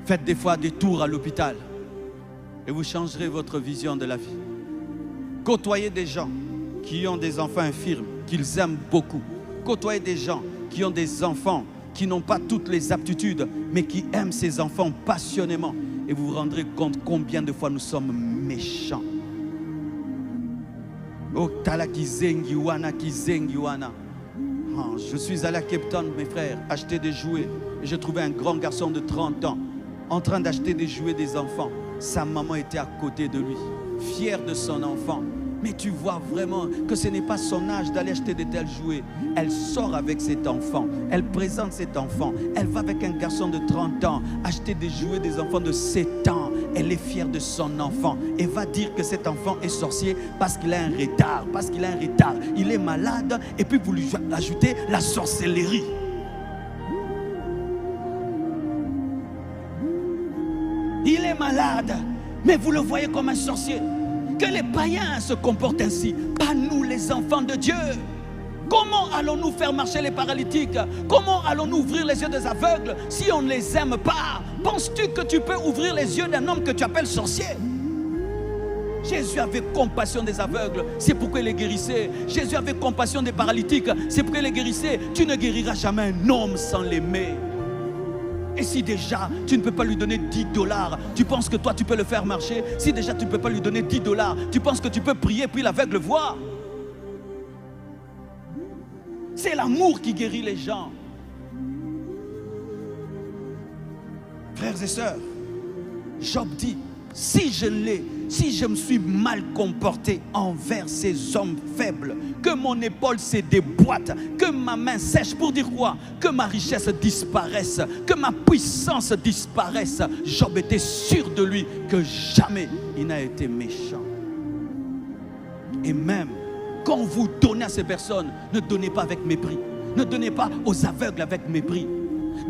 Faites des fois des tours à l'hôpital et vous changerez votre vision de la vie. Côtoyez des gens qui ont des enfants infirmes, qu'ils aiment beaucoup. Côtoyez des gens qui ont des enfants qui n'ont pas toutes les aptitudes, mais qui aiment ces enfants passionnément. Et vous vous rendrez compte combien de fois nous sommes méchants. Oh, tala kizengi wana, kizengi wana. Oh, je suis allé à Cape Town, mes frères, acheter des jouets. Et j'ai trouvé un grand garçon de 30 ans en train d'acheter des jouets des enfants. Sa maman était à côté de lui, fière de son enfant. Mais tu vois vraiment que ce n'est pas son âge d'aller acheter de tels jouets. Elle sort avec cet enfant, elle présente cet enfant. Elle va avec un garçon de 30 ans acheter des jouets des enfants de 7 ans. Elle est fière de son enfant et va dire que cet enfant est sorcier parce qu'il a un retard, il est malade, et puis vous lui ajoutez la sorcellerie. Il est malade, mais vous le voyez comme un sorcier. Que les païens se comportent ainsi, pas nous les enfants de Dieu. Comment allons-nous faire marcher les paralytiques? Comment allons-nous ouvrir les yeux des aveugles si on ne les aime pas? Penses-tu que tu peux ouvrir les yeux d'un homme que tu appelles sorcier? Jésus avait compassion des aveugles, c'est pourquoi il les guérissait. Jésus avait compassion des paralytiques, c'est pourquoi il les guérissait. Tu ne guériras jamais un homme sans l'aimer. Et si déjà tu ne peux pas lui donner 10 $, tu penses que toi tu peux le faire marcher? Si déjà tu ne peux pas lui donner 10 $, tu penses que tu peux prier puis l'aveugle voit? C'est l'amour qui guérit les gens. Frères et sœurs, Job dit, si je me suis mal comporté envers ces hommes faibles, que mon épaule se déboîte, que ma main sèche, pour dire quoi? Que ma richesse disparaisse, que ma puissance disparaisse. Job était sûr de lui que jamais il n'a été méchant. Et même quand vous donnez à ces personnes, ne donnez pas avec mépris. Ne donnez pas aux aveugles avec mépris.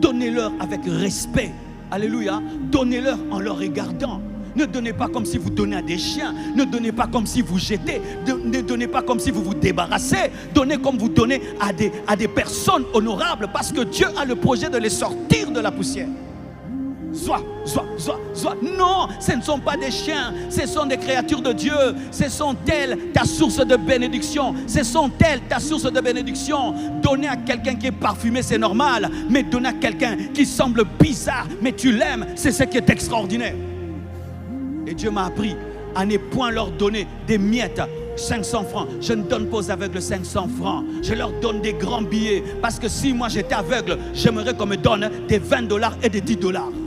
Donnez-leur avec respect. Alléluia. Donnez-leur en leur regardant. Ne donnez pas comme si vous donnez à des chiens. Ne donnez pas comme si vous jetez. Ne donnez pas comme si vous vous débarrassez. Donnez comme vous donnez à des personnes honorables, parce que Dieu a le projet de les sortir de la poussière. Sois. Non, ce ne sont pas des chiens, ce sont des créatures de Dieu. Ce sont elles ta source de bénédiction. Ce sont elles ta source de bénédiction. Donner à quelqu'un qui est parfumé, c'est normal. Mais donner à quelqu'un qui semble bizarre, mais tu l'aimes, c'est ce qui est extraordinaire. Et Dieu m'a appris à ne point leur donner des miettes. 500 francs, je ne donne pas aux aveugles 500 francs. Je leur donne des grands billets. Parce que si moi j'étais aveugle, j'aimerais qu'on me donne des 20 $ et des 10 $.